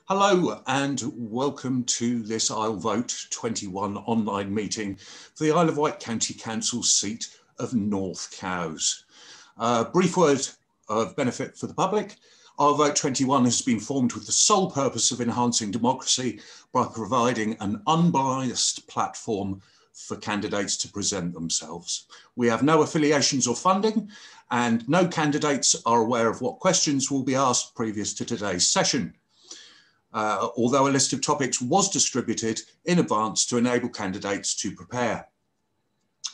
Hello and welcome to this IsleVote21 online meeting for the Isle of Wight County Council seat of North Cowes. Brief word of benefit for the public. IsleVote21 has been formed with the sole purpose of enhancing democracy by providing an unbiased platform for candidates to present themselves. We have no affiliations or funding, and no candidates are aware of what questions will be asked previous to today's session. Although a list of topics was distributed in advance to enable candidates to prepare.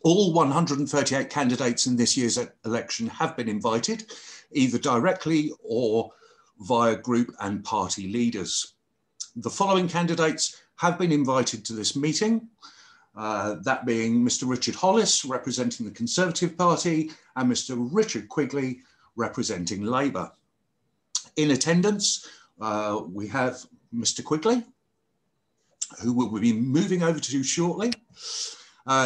All 138 candidates in this year's election have been invited, either directly or via group and party leaders. The following candidates have been invited to this meeting, that being Mr. Richard Hollis, representing the Conservative Party, and Mr. Richard Quigley, representing Labour. In attendance, we have Mr. Quigley, who we'll be moving over to shortly.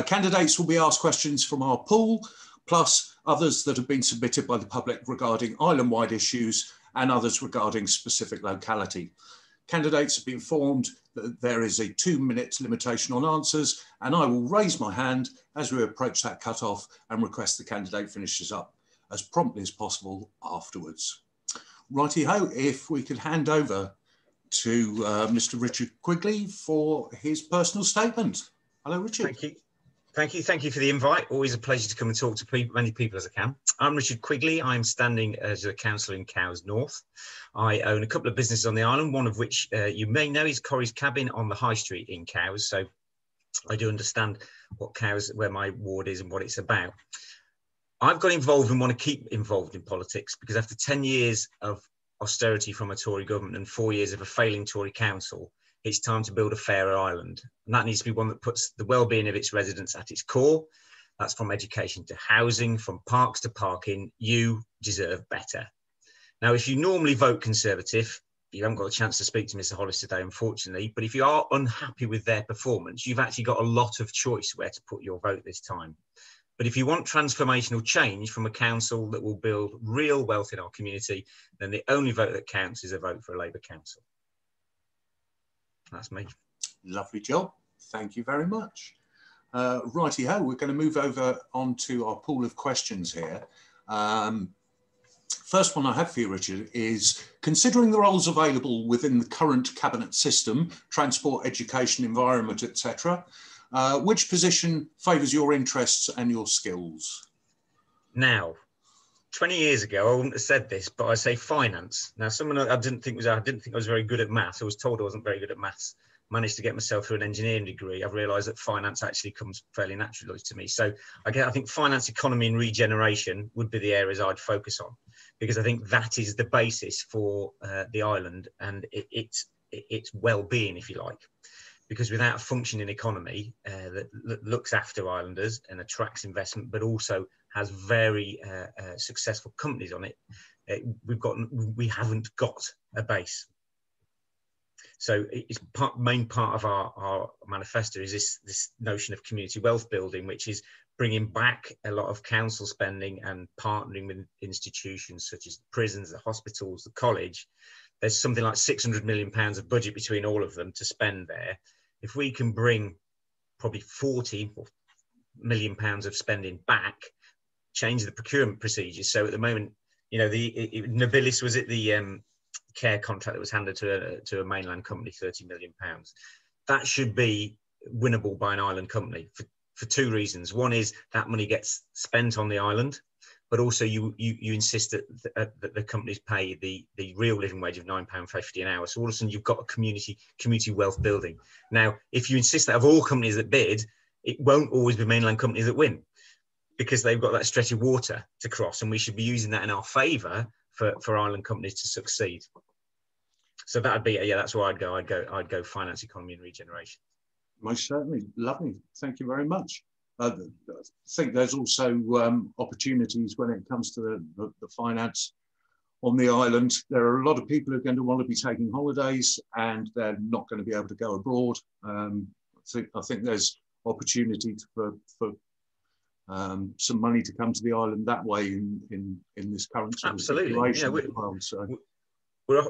Candidates will be asked questions from our pool, plus others that have been submitted by the public regarding island-wide issues and others regarding specific locality. Candidates have been informed that there is a 2-minute limitation on answers, and I will raise my hand as we approach that cut-off and request the candidate finishes up as promptly as possible afterwards. Righty-ho, if we could hand over to Mr. Richard Quigley for his personal statement. Hello, Richard. Thank you for the invite. Always a pleasure to come and talk to many people as I can. I'm Richard Quigley. I'm standing as a councillor in Cowes North. I own a couple of businesses on the island, one of which you may know is Corrie's Cabin on the High Street in Cowes. So I do understand what Cowes, where my ward is and what it's about. I've got involved and want to keep involved in politics because after 10 years of austerity from a Tory government and 4 years of a failing Tory council, it's time to build a fairer island. And that needs to be one that puts the well-being of its residents at its core. That's from education to housing, from parks to parking. You deserve better. Now, if you normally vote Conservative, you haven't got a chance to speak to Mr. Hollis today, unfortunately, but if you are unhappy with their performance, you've actually got a lot of choice where to put your vote this time. But if you want transformational change from a council that will build real wealth in our community, then the only vote that counts is a vote for a Labour council. That's me. Lovely job. Thank you very much. Righty-ho, we're going to move over onto our pool of questions here. First one I have for you, Richard, is considering the roles available within the current cabinet system, transport, education, environment, etc., which position favours your interests and your skills? Now, 20 years ago, I wouldn't have said this, but I say finance. Now, someone I didn't think I was very good at maths. I was told I wasn't very good at maths. Managed to get myself through an engineering degree. I've realised that finance actually comes fairly naturally to me. So I think finance, economy, and regeneration would be the areas I'd focus on, because I think that is the basis for the island and its well-being, if you like. Because without a functioning economy that looks after islanders and attracts investment, but also has very successful companies on it, we haven't got a base. So it's main part of our manifesto is this notion of community wealth building, which is bringing back a lot of council spending and partnering with institutions such as the prisons, the hospitals, the college. There's something like £600 million of budget between all of them to spend there. If we can bring probably £40 million of spending back, change the procurement procedures. So at the moment, you know, Nobilis was at the care contract that was handed to a mainland company, £30 million. That should be winnable by an island company for two reasons. One is that money gets spent on the island, but also you insist that the companies pay the real living wage of £9.50 an hour. So all of a sudden you've got a community wealth building. Now, if you insist that of all companies that bid, it won't always be mainland companies that win, because they've got that stretch of water to cross, and we should be using that in our favour for island companies to succeed. So that'd be, yeah, that's where I'd go. I'd go finance, economy, and regeneration. Most certainly. Lovely. Thank you very much. I think there's also opportunities when it comes to the finance on the island. There are a lot of people who are going to want to be taking holidays and they're not going to be able to go abroad. I think there's opportunity for some money to come to the island that way in this current sort of situation. Absolutely. Yeah,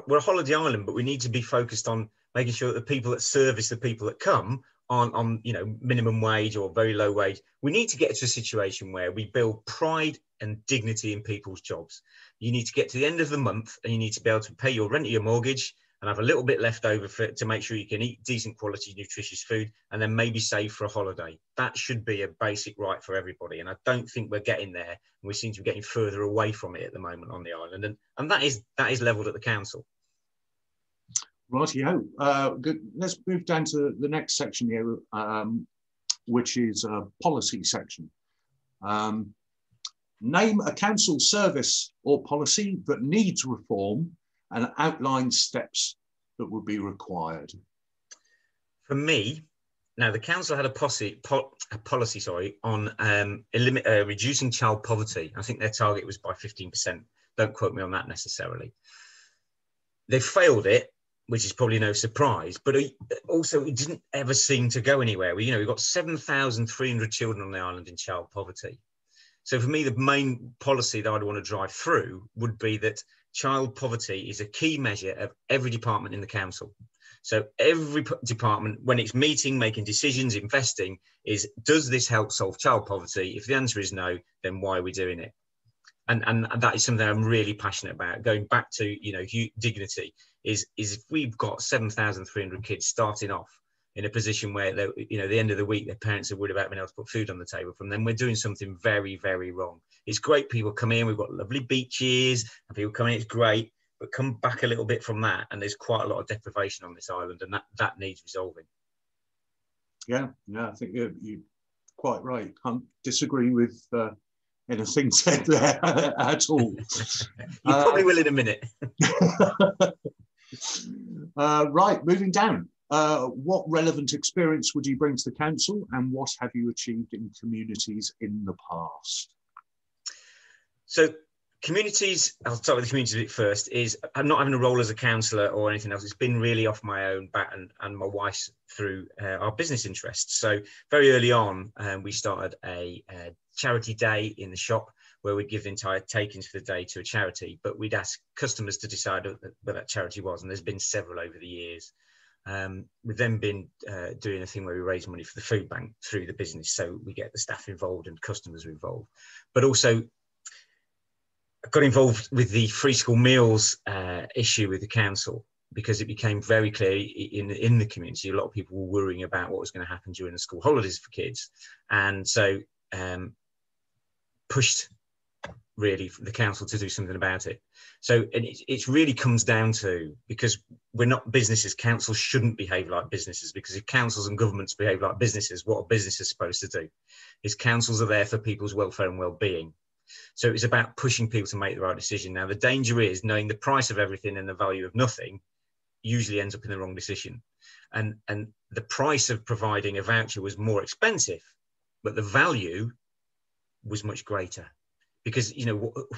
we're a holiday island, but we need to be focused on making sure that the people that service the people that come aren't on, you know, minimum wage or very low wage. We need to get to a situation where we build pride and dignity in people's jobs. You need to get to the end of the month and you need to be able to pay your rent or your mortgage and have a little bit left over for it to make sure you can eat decent quality, nutritious food, and then maybe save for a holiday. That should be a basic right for everybody. And I don't think we're getting there. And we seem to be getting further away from it at the moment on the island. And that is levelled at the council. Rightio. Let's move down to the next section here, which is a policy section. Name a council service or policy that needs reform and outline steps that would be required. For me, now the council had a policy on reducing child poverty. I think their target was by 15%. Don't quote me on that necessarily. They failed it, which is probably no surprise, but also it didn't ever seem to go anywhere. We've got 7,300 children on the island in child poverty. So for me, the main policy that I'd want to drive through would be that child poverty is a key measure of every department in the council. So every department, when it's meeting, making decisions, investing, does this help solve child poverty? If the answer is no, then why are we doing it? And that is something I'm really passionate about. Going back to, dignity is if we've got 7,300 kids starting off in a position where, at the end of the week, their parents are worried about being able to put food on the table from them, we're doing something very, very wrong. It's great people come in, we've got lovely beaches and people come in, it's great, but come back a little bit from that and there's quite a lot of deprivation on this island and that needs resolving. Yeah, I think you're quite right. Can't disagree with anything said there at all. You probably will in a minute. Right, moving down. What relevant experience would you bring to the council and what have you achieved in communities in the past? So communities, I'll start with the communities bit first, I'm not having a role as a councillor or anything else. It's been really off my own bat and my wife's through our business interests. So very early on, we started a charity day in the shop where we'd give the entire takings for the day to a charity, but we'd ask customers to decide where that charity was. And there's been several over the years. We've then been doing a thing where we raise money for the food bank through the business. So we get the staff involved and customers are involved, but also I got involved with the free school meals issue with the council because it became very clear in the community, a lot of people were worrying about what was going to happen during the school holidays for kids. And so pushed really the council to do something about it. So it really comes down to, because we're not businesses, councils shouldn't behave like businesses, because if councils and governments behave like businesses, what are businesses supposed to do? Is councils are there for people's welfare and well-being. So it's about pushing people to make the right decision. Now, the danger is knowing the price of everything and the value of nothing usually ends up in the wrong decision. And the price of providing a voucher was more expensive, but the value was much greater. Because,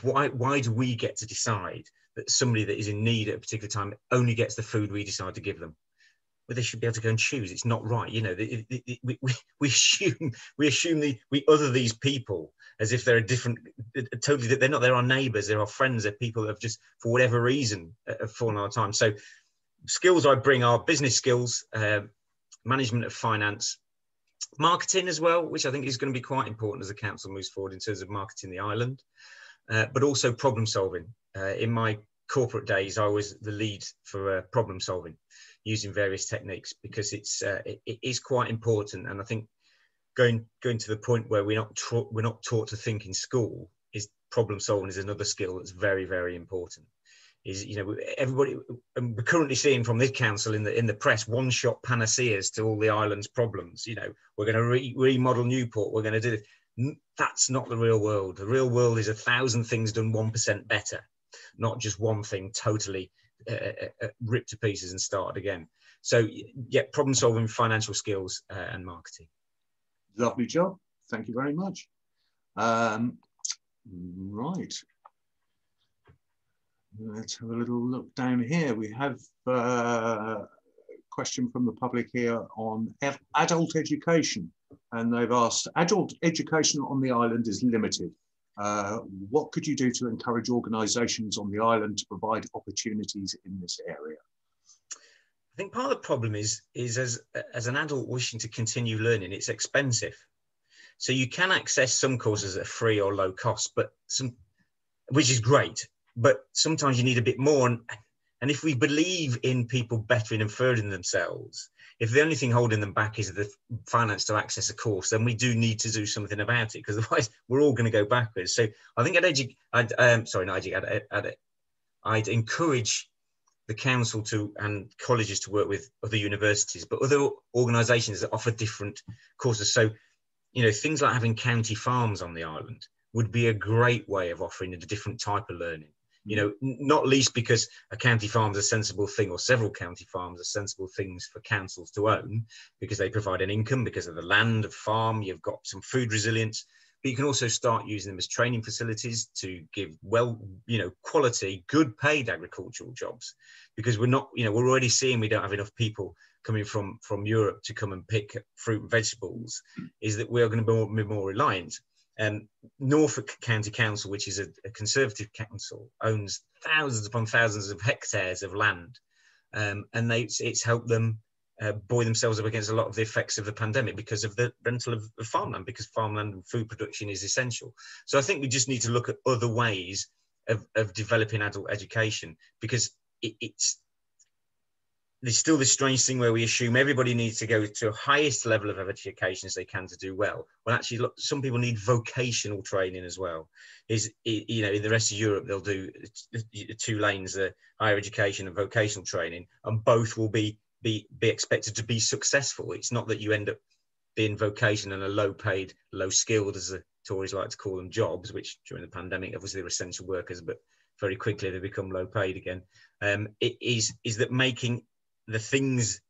why do we get to decide that somebody that is in need at a particular time only gets the food we decide to give them? Well, they should be able to go and choose. It's not right. We assume we other these people as if they're totally, they're not, they're our neighbours, they're our friends, they're people that have just, for whatever reason, have fallen on our time. So skills I bring are business skills, management of finance, marketing as well, which I think is going to be quite important as the council moves forward in terms of marketing the island, but also problem solving. In my corporate days, I was the lead for problem solving using various techniques, because it is quite important. And I think going to the point where we're not taught to think in school, is problem solving is another skill that's very, very important. Everybody, and we're currently seeing from this council in the press one-shot panaceas to all the island's problems. We're going to remodel Newport, we're going to do this. That's not the real world. The real world is 1,000 things done 1% better, not just one thing totally ripped to pieces and started again. So yeah, problem solving, financial skills, and marketing. Lovely job. Thank you very much. Right. Let's have a little look down here. We have a question from the public here on adult education. And they've asked, adult education on the island is limited. What could you do to encourage organisations on the island to provide opportunities in this area? I think part of the problem is as an adult wishing to continue learning, it's expensive. So you can access some courses at free or low cost, but which is great. But sometimes you need a bit more. And if we believe in people bettering and furthering themselves, if the only thing holding them back is the finance to access a course, then we do need to do something about it, because otherwise we're all going to go backwards. So I think I'd encourage the council and colleges to work with other universities, but other organisations that offer different courses. So, things like having county farms on the island would be a great way of offering a different type of learning. Not least because a county farm is a sensible thing, or several county farms are sensible things for councils to own, because they provide an income because of the land of farm. You've got some food resilience, but you can also start using them as training facilities to give quality, good paid agricultural jobs, because we're already seeing we don't have enough people coming from Europe to come and pick fruit and vegetables, is that we're going to be more reliant. Norfolk County Council, which is a Conservative council, owns thousands upon thousands of hectares of land, and it's helped them buoy themselves up against a lot of the effects of the pandemic because of the rental of farmland, because farmland and food production is essential. So I think we just need to look at other ways of developing adult education, because there's still this strange thing where we assume everybody needs to go to a highest level of education as they can to do well. Well, actually, look, some people need vocational training as well. In the rest of Europe, they'll do 2 lanes, higher education and vocational training, and both will be expected to be successful. It's not that you end up being vocational and a low-paid, low-skilled, as the Tories like to call them, jobs, which during the pandemic, obviously, they're essential workers, but very quickly they become low-paid again. It is that making the things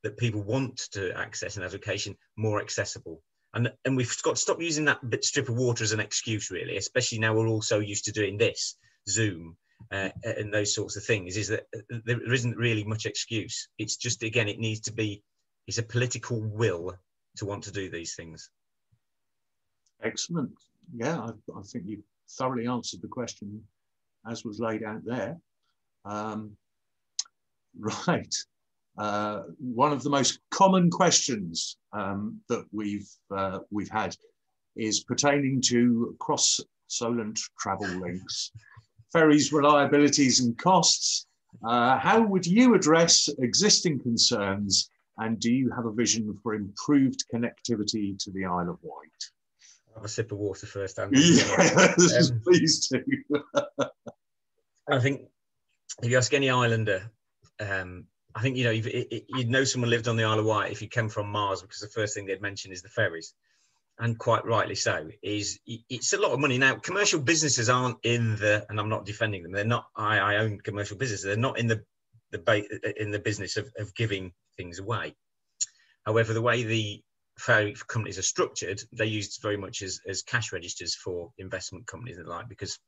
that people want to access in education more accessible. And we've got to stop using that strip of water as an excuse, really, especially now we're all so used to doing this, Zoom, and those sorts of things, is that there isn't really much excuse. It's just, again, it's a political will to want to do these things. Excellent. Yeah, I think you thoroughly answered the question as was laid out there. Right. One of the most common questions that we've had is pertaining to cross-Solent travel links, ferries, reliabilities and costs. How would you address existing concerns, and do you have a vision for improved connectivity to the Isle of Wight? I'll have a sip of water first, Andy. Yes, please do. I think if you ask any islander, I think, you'd know someone lived on the Isle of Wight if you came from Mars, because the first thing they'd mention is the ferries. And quite rightly so, it's a lot of money. Now, commercial businesses aren't and I'm not defending them, they're not, I own commercial businesses, they're not in the business of giving things away. However, the way the ferry companies are structured, they're used very much as cash registers for investment companies and the like, because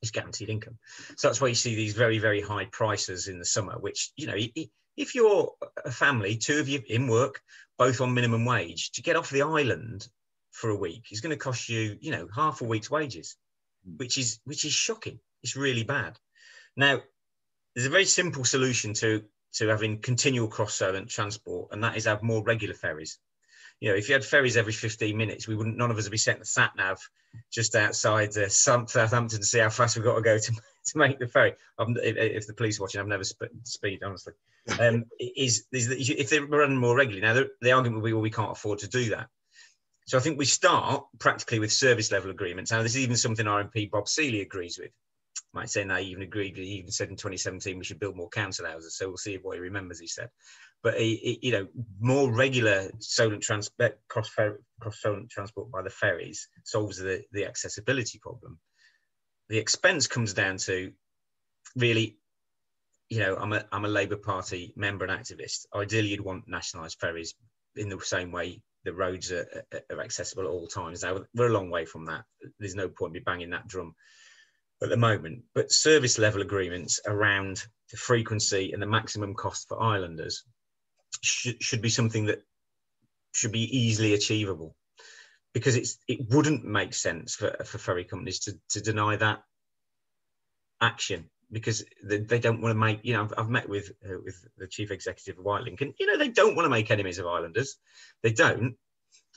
it's guaranteed income. So that's why you see these very, very high prices in the summer, which, if you're a family, 2 of you in work, both on minimum wage, to get off the island for a week is going to cost you, half a week's wages, which is shocking. It's really bad. Now, there's a very simple solution to having continual cross-Solent transport, and that is have more regular ferries. If you had ferries every 15 minutes, none of us would be setting the sat nav just outside Southampton to see how fast we've got to go to make the ferry. If the police are watching, I've never speed, honestly. If they're running more regularly, now the argument will be, well, we can't afford to do that. So I think we start practically with service level agreements. Now, this is even something our MP Bob Seeley agrees with. Might say now, he even said in 2017 we should build more council houses. So we'll see what he remembers, he said. But more regular cross-Solent transport by the ferries solves the accessibility problem. The expense comes down to, really, I'm a Labour Party member and activist. Ideally, you'd want nationalised ferries in the same way the roads are accessible at all times. Now, we're a long way from that. There's no point in me banging that drum at the moment. But service level agreements around the frequency and the maximum cost for islanders should be something that should be easily achievable. because it wouldn't make sense for ferry companies to deny that action, because they don't want to make, I've met with the chief executive of Whitelink, and they don't want to make enemies of islanders. They don't,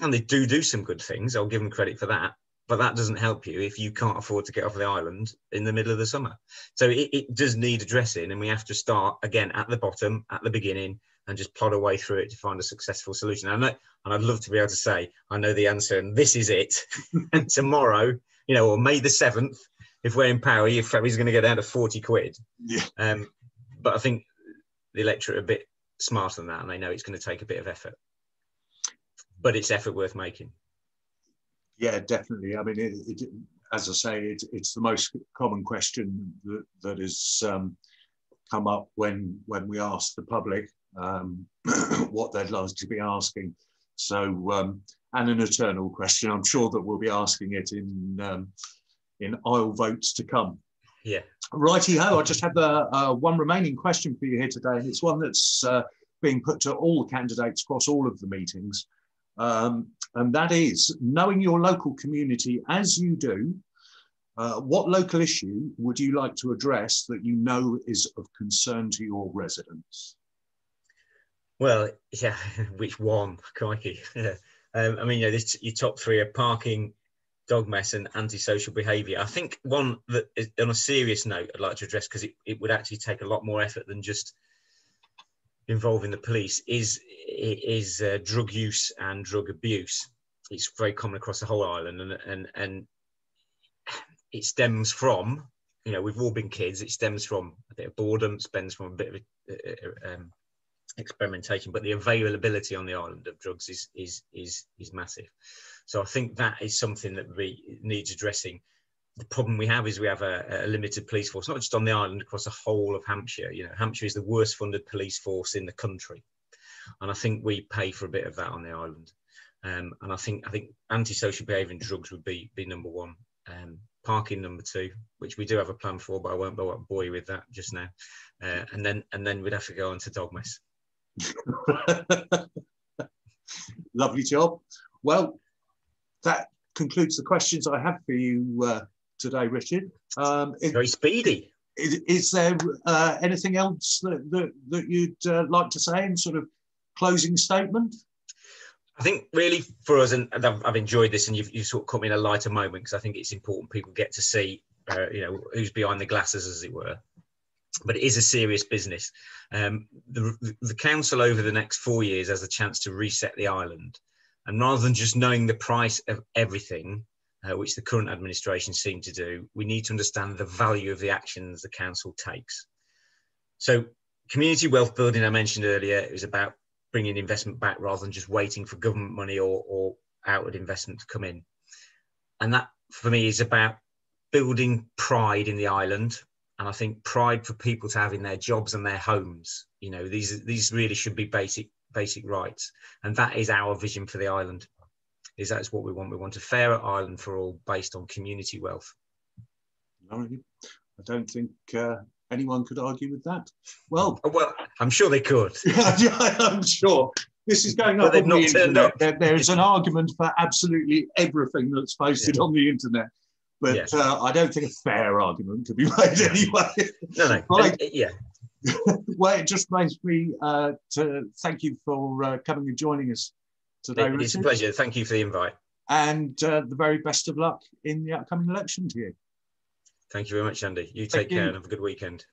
and they do some good things. I'll give them credit for that, but that doesn't help you if you can't afford to get off the island in the middle of the summer. So it does need addressing, and we have to start again at the bottom, at the beginning, and just plod our way through it to find a successful solution. And I'd love to be able to say, I know the answer and this is it. And tomorrow, or May the 7th, if we're in power, your ferry's going to go down to 40 quid. Yeah. But I think the electorate are a bit smarter than that, and they know it's going to take a bit of effort. But it's effort worth making. Yeah, definitely. I mean, as I say, it's the most common question that has come up when we ask the public what they'd like to be asking. So, and an eternal question. I'm sure that we'll be asking it in Isle votes to come. Yeah. Righty-ho, I just have one remaining question for you here today, and it's one that's being put to all the candidates across all of the meetings. And that is, knowing your local community as you do, what local issue would you like to address that you know is of concern to your residents? Well, yeah, which one? Crikey. Yeah. I mean, your top three are parking, dog mess, and antisocial behaviour. I think one that is, on a serious note, I'd like to address, because it would actually take a lot more effort than just involving the police, is drug use and drug abuse. It's very common across the whole island, and it stems from, we've all been kids. It stems from a bit of boredom, stems from a bit of experimentation, but the availability on the island of drugs is massive. So I think that is something that needs addressing. The problem we have is we have a limited police force, not just on the island, across the whole of Hampshire. Hampshire is the worst funded police force in the country, and I think we pay for a bit of that on the island. And I think antisocial behaviour and drugs would be number one. Parking number two, which we do have a plan for, but I won't bore you with that just now. And then we'd have to go on to dog mess. Lovely job. Well, that concludes the questions I have for you today, Richard. Very speedy. Is there anything else that you'd like to say in sort of closing statement? I think really for us, and I've enjoyed this, and you've sort of caught me in a lighter moment, because I think it's important people get to see, who's behind the glasses, as it were. But it is a serious business. The council over the next 4 years has a chance to reset the island. And rather than just knowing the price of everything, which the current administration seem to do, we need to understand the value of the actions the council takes. So community wealth building, I mentioned earlier, is about bringing investment back rather than just waiting for government money or outward investment to come in. And that, for me, is about building pride in the island. And I think pride for people to have in their jobs and their homes. These really should be basic rights. And that is our vision for the island. That's what we want. We want a fairer island for all, based on community wealth. I don't think anyone could argue with that. Well, I'm sure they could. I'm sure. This is going up on the internet. There is an argument for absolutely everything that's posted on the internet. But I don't think a fair argument could be made anyway. No. Right. Yeah. Well, it just reminds me to thank you for coming and joining us today, Richard. It's a pleasure. Thank you for the invite. And the very best of luck in the upcoming election to you. Thank you very much, Andy. You take care and have a good weekend.